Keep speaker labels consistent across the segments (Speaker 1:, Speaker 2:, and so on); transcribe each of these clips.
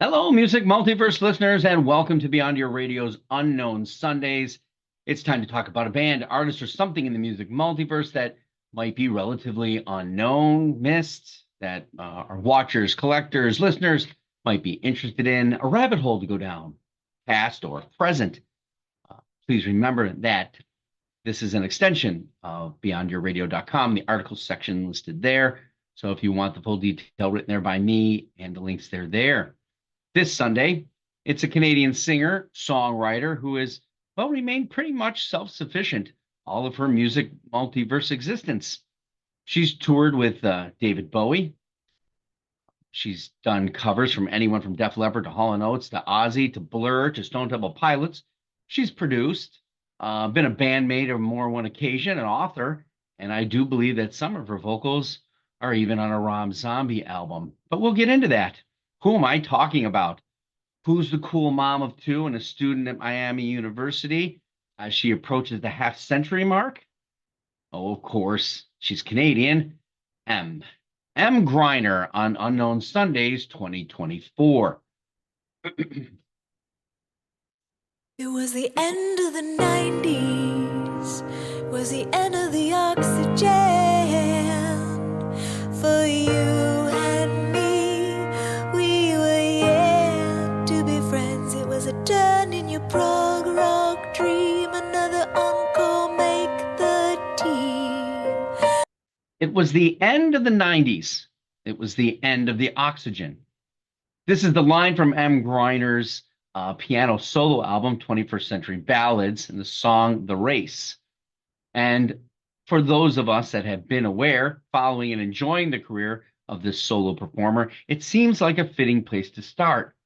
Speaker 1: Hello, Music Multiverse listeners, and welcome to Beyond Your Radio's Unknown Sundays. It's time to talk about a band, artist, or something in the music multiverse that might be relatively unknown, missed, that our watchers, collectors, listeners might be interested in, a rabbit hole to go down, past or present. Please remember that this is an extension of beyondyourradio.com, the articles section listed there. So if you want the full detail written there by me and the links, they're there. This Sunday, it's a Canadian singer, songwriter who has, well, remained pretty much self-sufficient all of her music multiverse existence. She's toured with David Bowie. She's done covers from anyone from Def Leppard to Hall & Oates to Ozzy to Blur to Stone Temple Pilots. She's produced, been a bandmate on more one occasion, an author, and I do believe that some of her vocals are even on a Rob Zombie album. But we'll get into that. Who am I talking about? Who's the cool mom of two and a student at Miami University as she approaches the half-century mark? Oh, of course, she's Canadian. Emm Gryner on Unknown Sundays 2024.
Speaker 2: It was the end of the 90s. It was the end of the oxygen. For you and me, we were yet to be friends. It was a turn in your prog rock dream. Another encore make the team.
Speaker 1: It was the end of the 90s. It was the end of the oxygen. This is the line from Emm Gryner's piano solo album, 21st Century Ballads, and the song The Race. And for those of us that have been aware, following and enjoying the career of this solo performer, it seems like a fitting place to start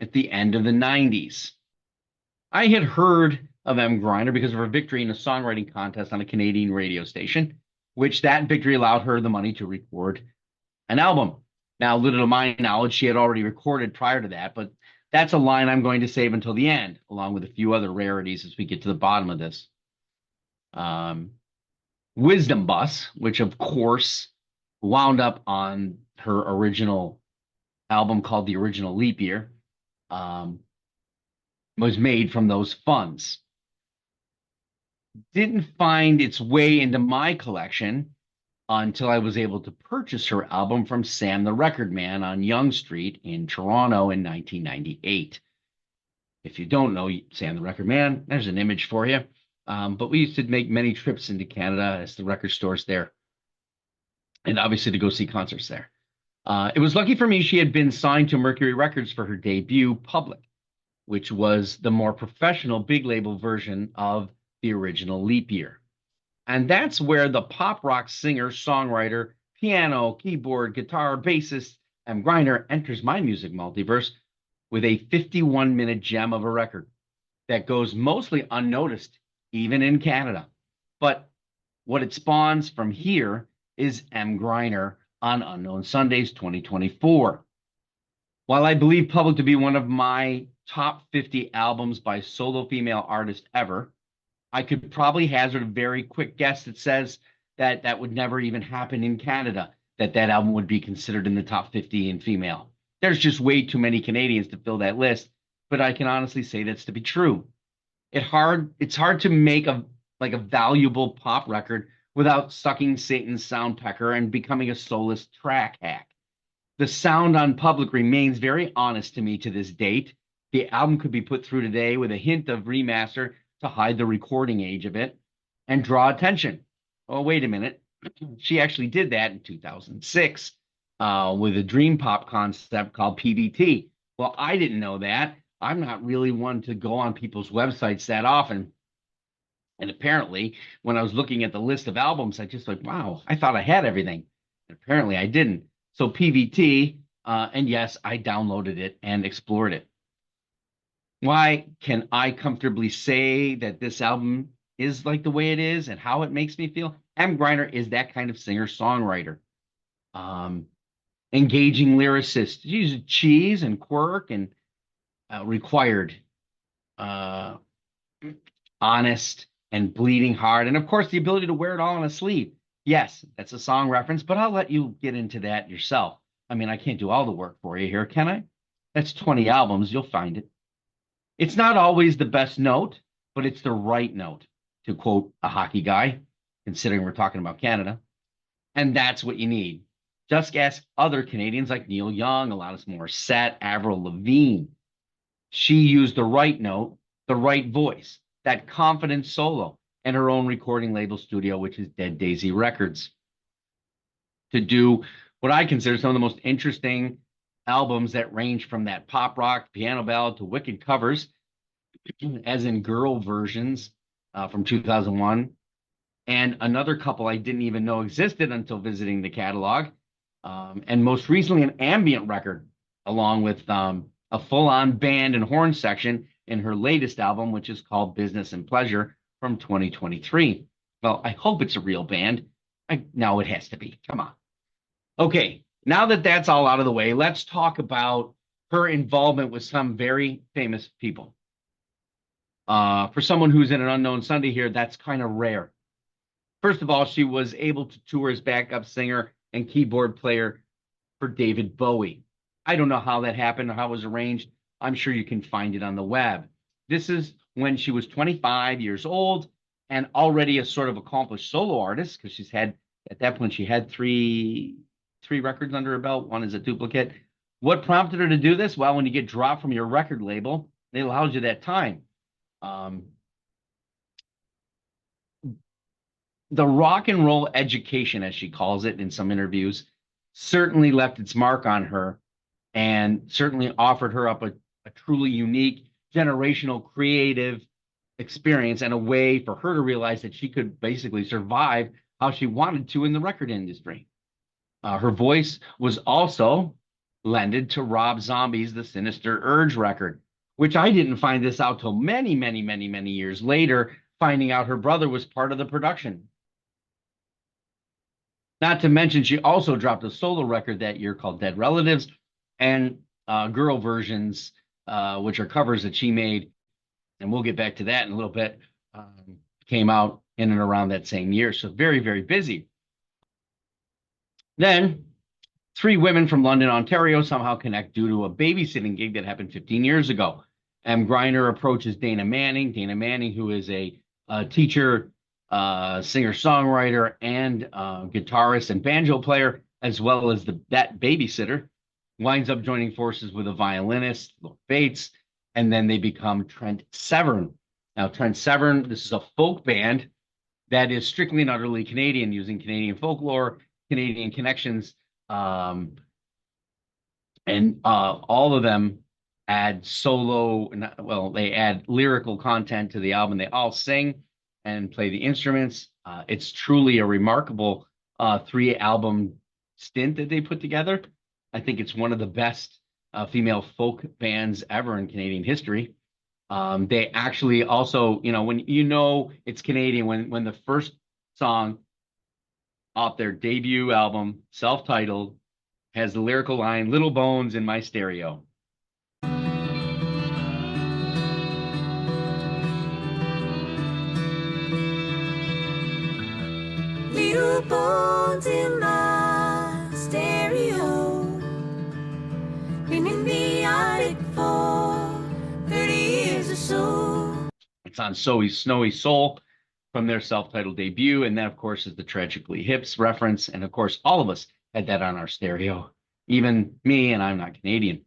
Speaker 1: at the end of the 90s. I had heard of Emm Gryner because of her victory in a songwriting contest on a Canadian radio station, which that victory allowed her the money to record an album. Now, little to my knowledge, she had already recorded prior to that, but that's a line I'm going to save until the end, along with a few other rarities as we get to the bottom of this. Wisdom Bus, which of course wound up on her original album called The Original Leap Year, was made from those funds. Didn't find its way into my collection until I was able to purchase her album from Sam the Record Man on Yonge Street in Toronto in 1998. If you don't know Sam the Record Man, there's an image for you. But we used to make many trips into Canada as the record stores there, and obviously to go see concerts there. It was lucky for me she had been signed to Mercury Records for her debut, Public, which was the more professional big label version of The Original Leap Year. And that's where the pop rock singer, songwriter, piano, keyboard, guitar, bassist, Emm Gryner enters my music multiverse with a 51-minute gem of a record that goes mostly unnoticed, even in Canada. But what it spawns from here is Emm Gryner on Unknown Sundays 2024. While I believe Public to be one of my top 50 albums by solo female artist ever, I could probably hazard a very quick guess that says that that would never even happen in Canada, that album would be considered in the top 50 in female. There's just way too many Canadians to fill that list, but I can honestly say that's to be true. It's hard to make a valuable pop record without sucking Satan's sound pecker and becoming a soulless track hack. The sound on Public remains very honest to me to this date. The album could be put through today with a hint of remaster to hide the recording age of it and draw attention. Oh, wait a minute. She actually did that in 2006 with a dream pop concept called PVT. Well, I didn't know that. I'm not really one to go on people's websites that often. And apparently, when I was looking at the list of albums, I just like, wow, I thought I had everything. And apparently I didn't. So PVT, and yes, I downloaded it and explored it. Why can I comfortably say that this album is like the way it is and how it makes me feel? Emm Gryner is that kind of singer-songwriter. Engaging lyricist. She's cheese and quirk and required, honest and bleeding hard. And of course, the ability to wear it all on a sleeve. Yes, that's a song reference, but I'll let you get into that yourself. I mean, I can't do all the work for you here, can I? That's 20 albums. You'll find it. It's not always the best note, but it's the right note, to quote a hockey guy, considering we're talking about Canada. And that's what you need. Just ask other Canadians like Neil Young, Alanis Morissette, Avril Lavigne. She used the right note, the right voice, that confident solo, and her own recording label studio, which is Dead Daisy Records, to do what I consider some of the most interesting albums that range from that pop rock piano ballad to wicked covers, as in girl versions from 2001, and another couple I didn't even know existed until visiting the catalog, and most recently an ambient record, along with a full-on band and horn section in her latest album, which is called Business and Pleasure from 2023. Well, I hope it's a real band. No, it has to be. Come on. Okay, now that that's all out of the way, let's talk about her involvement with some very famous people. For someone who's in an Unknown Sunday here, that's kind of rare. First of all, she was able to tour as backup singer and keyboard player for David Bowie. I don't know how that happened or how it was arranged. I'm sure you can find it on the web. This is when she was 25 years old and already a sort of accomplished solo artist, because she's had, at that point, she had three records under her belt. One is a duplicate. What prompted her to do this? Well, when you get dropped from your record label, it allows you that time. The rock and roll education, as she calls it in some interviews, certainly left its mark on her and certainly offered her up a truly unique, generational, creative experience and a way for her to realize that she could basically survive how she wanted to in the record industry. Her voice was also lended to Rob Zombie's The Sinister Urge record, which I didn't find this out till many, many, many, many years later, finding out her brother was part of the production. Not to mention, she also dropped a solo record that year called Dead Relatives, and girl versions, which are covers that she made, and we'll get back to that in a little bit, came out in and around that same year. So very, very busy. Then three women from London, Ontario somehow connect due to a babysitting gig that happened 15 years ago. Emm Gryner approaches Dana Manning, who is a teacher, singer-songwriter, and guitarist and banjo player, as well as that babysitter, winds up joining forces with a violinist, Luke Bates, and then they become Trent Severn. Now, Trent Severn, this is a folk band that is strictly and utterly Canadian, using Canadian folklore, Canadian connections, and all of them add they add lyrical content to the album. They all sing and play the instruments. It's truly a remarkable 3-album stint that they put together. I think it's one of the best female folk bands ever in Canadian history. They actually also, when it's Canadian, when the first song off their debut album, self-titled, has the lyrical line, "Little bones in my stereo."
Speaker 2: Little bones in my stereo, been in the attic for 30 years or so.
Speaker 1: It's on Snowy Soul from their self-titled debut, and that, of course, is the Tragically Hips reference. And of course, all of us had that on our stereo, even me, and I'm not Canadian.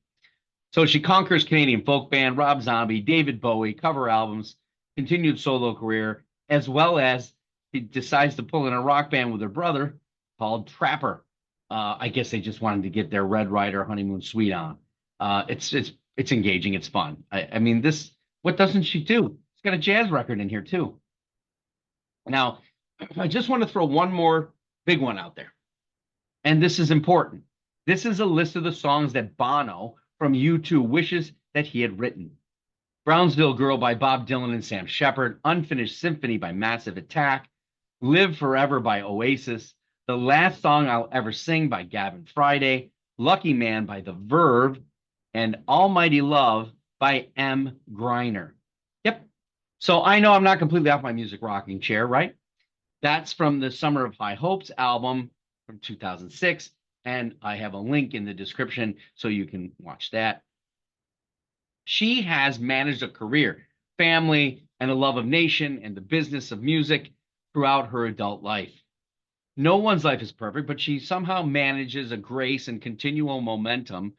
Speaker 1: So she conquers Canadian folk band, Rob Zombie, David Bowie, cover albums, continued solo career, as well as she decides to pull in a rock band with her brother called Trapper. I guess they just wanted to get their Red Ryder Honeymoon Suite on. It's engaging. It's fun. I mean, what doesn't she do? She's got a jazz record in here too. Now, I just want to throw one more big one out there. And this is important. This is a list of the songs that Bono from U2 wishes that he had written. Brownsville Girl by Bob Dylan and Sam Shepard, Unfinished Symphony by Massive Attack, Live Forever by Oasis, The Last Song I'll Ever Sing by Gavin Friday, Lucky Man by The Verve, and Almighty Love by Emm Gryner. Yep. So I know I'm not completely off my music rocking chair, right? That's from the Summer of High Hopes album from 2006, and I have a link in the description so you can watch that. She has managed a career, family, and a love of nation and the business of music throughout her adult life. No one's life is perfect, but she somehow manages a grace and continual momentum,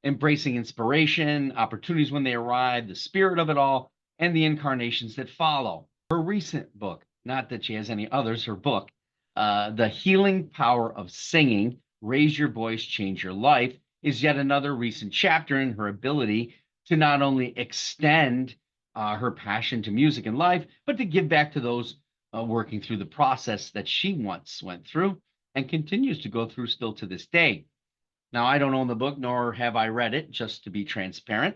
Speaker 1: embracing inspiration, opportunities when they arrive, the spirit of it all, and the incarnations that follow. Her recent book, not that she has any others, her book, The Healing Power of Singing, Raise Your Voice, Change Your Life, is yet another recent chapter in her ability to not only extend her passion to music and life, but to give back to those working through the process that she once went through and continues to go through still to this day. Now, I don't own the book, nor have I read it, just to be transparent.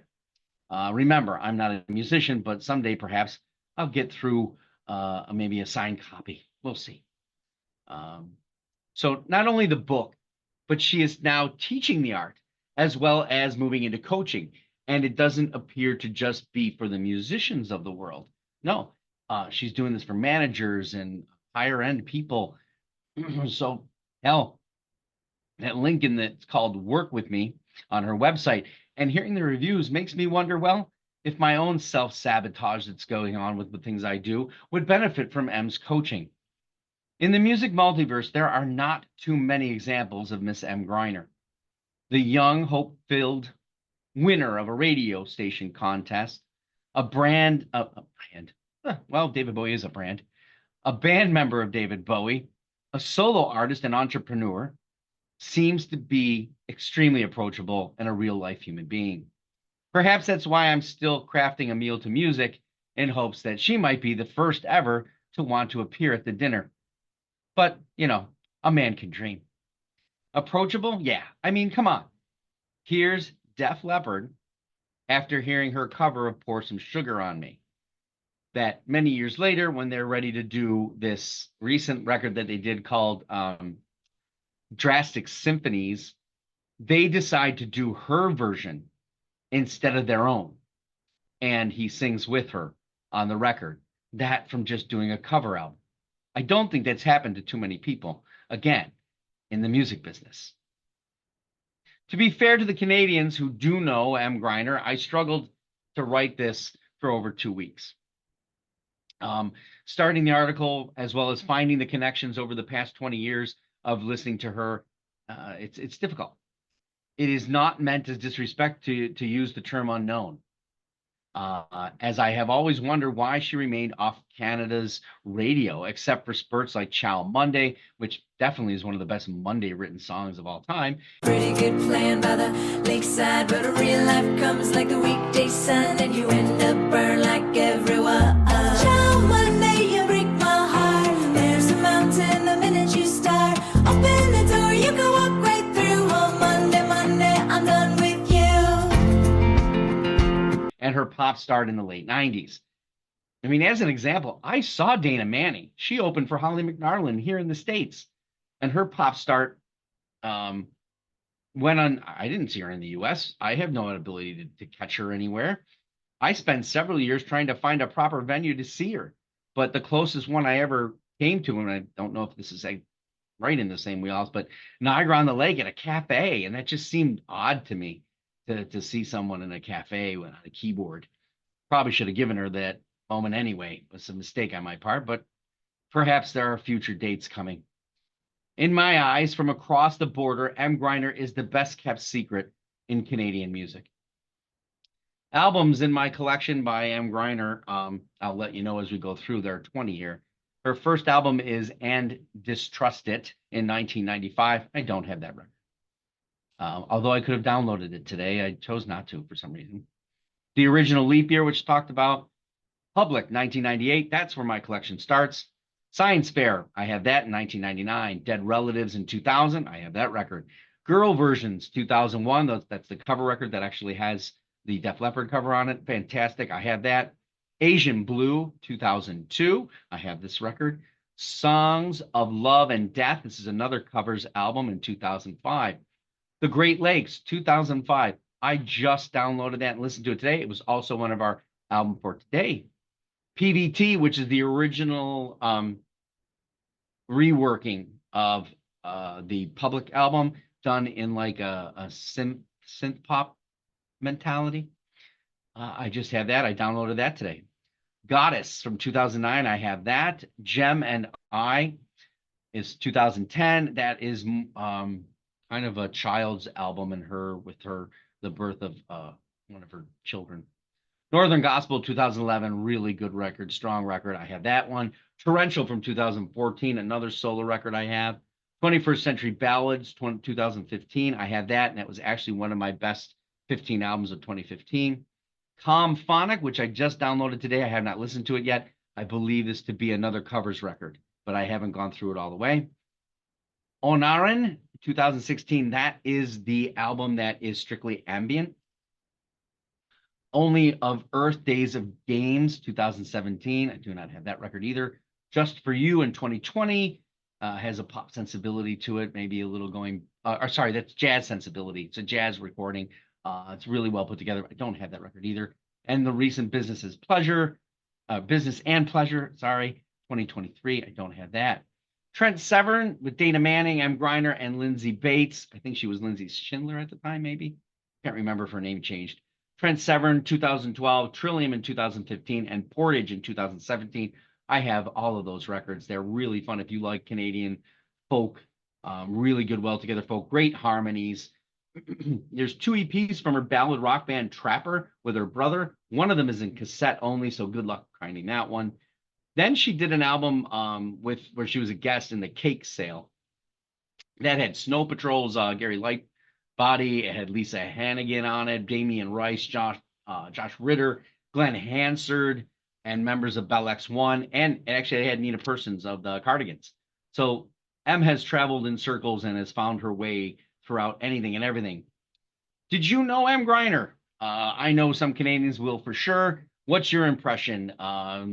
Speaker 1: Remember, I'm not a musician, but someday perhaps I'll get through maybe a signed copy. We'll see. So not only the book, but she is now teaching the art as well as moving into coaching. And it doesn't appear to just be for the musicians of the world. No, she's doing this for managers and higher end people. So, hell, that link in that's called Work With Me on her website and hearing the reviews makes me wonder, well, if my own self-sabotage that's going on with the things I do would benefit from Emm's coaching. In the music multiverse, there are not too many examples of Miss Emm Gryner, the young, hope-filled winner of a radio station contest, well, David Bowie is a brand, a band member of David Bowie, a solo artist and entrepreneur, seems to be extremely approachable and a real-life human being. Perhaps that's why I'm still crafting a meal to music in hopes that she might be the first ever to want to appear at the dinner. But, a man can dream. Approachable? Yeah. I mean, come on. Here's Def Leppard after hearing her cover of Pour Some Sugar on Me. That many years later, when they're ready to do this recent record that they did called Drastic Symphonies, they decide to do her version instead of their own. And he sings with her on the record. That from just doing a cover album. I don't think that's happened to too many people, again, in the music business. To be fair to the Canadians who do know Emm Gryner, I struggled to write this for over 2 weeks. Starting the article, as well as finding the connections over the past 20 years of listening to her, it's difficult. It is not meant as disrespect to use the term unknown. As I have always wondered why she remained off Canada's radio, except for spurts like Chow Monday, which definitely is one of the best Monday written songs of all time.
Speaker 2: Pretty good plan by the lakeside, but real life comes like the weekday sun, and you end up burned like everyone. Chow Monday, you break my heart. There's a mountain the minute you start. Open the door, you can walk right through. Oh, Monday, I'm done with you.
Speaker 1: And her pop start in the late 90s. I mean, as an example, I saw Dana Manning. She opened for Holly McNarlin here in the States. And her pop start went on. I didn't see her in the US. I have no ability to catch her anywhere. I spent several years trying to find a proper venue to see her. But the closest one I ever came to, and I don't know if this is right in the same wheelhouse, but Niagara on the Lake at a cafe. And that just seemed odd to me to see someone in a cafe on a keyboard. Probably should have given her that moment anyway. It was a mistake on my part, but perhaps there are future dates coming. In my eyes, from across the border, Emm Gryner is the best kept secret in Canadian music. Albums in my collection by Emm Gryner, I'll let you know as we go through. There are 20 here. Her first album is And Distrust It in 1995. I don't have that record. Although I could have downloaded it today, I chose not to for some reason. The original Leap Year, which talked about. Public, 1998. That's where my collection starts. Science Fair, I have that in 1999. Dead Relatives in 2000, I have that record. Girl Versions, 2001. That's the cover record that actually has the Def Leppard cover on it. Fantastic. I have that. Asian Blue, 2002. I have this record. Songs of Love and Death. This is another covers album in 2005. The Great Lakes, 2005. I just downloaded that and listened to it today. It was also one of our album for today. PVT, which is the original reworking of the Public album, done in like a synth pop mentality. I just have that. I downloaded that today. Goddess from 2009. I have that. Gem and I is 2010. That is kind of a child's album and the birth of one of her children. Northern Gospel 2011, really good record, strong record. I have that one. Torrential from 2014, another solo record I have. 21st Century Ballads 2015, I have that, and that was actually one of my best 15 albums of 2015. Phonic, which I just downloaded today. I have not listened to it yet. I believe this to be another covers record, but I haven't gone through it all the way. Onarin 2016, that is the album that is strictly ambient. Only of Earth, Days of Games 2017. I do not have that record either. Just for You in 2020 has a pop sensibility to it, maybe a little going, sorry, that's jazz sensibility. It's a jazz recording. It's really well put together. I don't have that record either. And the recent Business and Pleasure, 2023. I don't have that. Trent Severn with Dana Manning, Emm Gryner, and Lindsay Bates. I think she was Lindsay Schindler at the time, maybe. Can't remember if her name changed. Trent Severn, 2012, Trillium in 2015, and Portage in 2017. I have all of those records. They're really fun if you like Canadian folk, really good, well-together folk, great harmonies. There's 2 EPs from her ballad rock band Trapper with her brother. One of them is in cassette only, so good luck finding that one. Then she did an album where she was a guest in the Cake Sale. That had Snow Patrol's Gary Lightbody. It had Lisa Hannigan on it, Damian Rice, Josh Ritter, Glenn Hansard, and members of Bell X1. And actually, they had Nina Persons of the Cardigans. So Emm has traveled in circles and has found her way throughout anything and everything. Did you know Emm Gryner? I know some Canadians will for sure. What's your impression?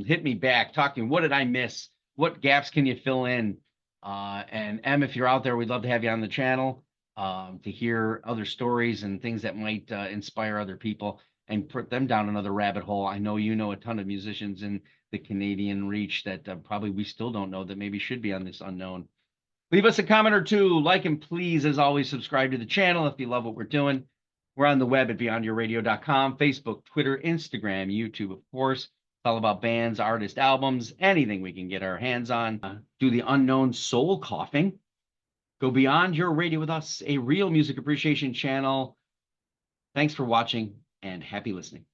Speaker 1: Hit me back. Talk to me. What did I miss? What gaps can you fill in? And Emm, if you're out there, we'd love to have you on the channel to hear other stories and things that might inspire other people and put them down another rabbit hole. I know you know a ton of musicians in the Canadian reach that probably we still don't know that maybe should be on this unknown. Leave us a comment or two. Like and please, as always, subscribe to the channel if you love what we're doing. We're on the web at beyondyourradio.com, Facebook, Twitter, Instagram, YouTube, of course. It's all about bands, artists, albums, anything we can get our hands on. Do the unknown soul coughing. Go beyond your radio with us, a real music appreciation channel. Thanks for watching and happy listening.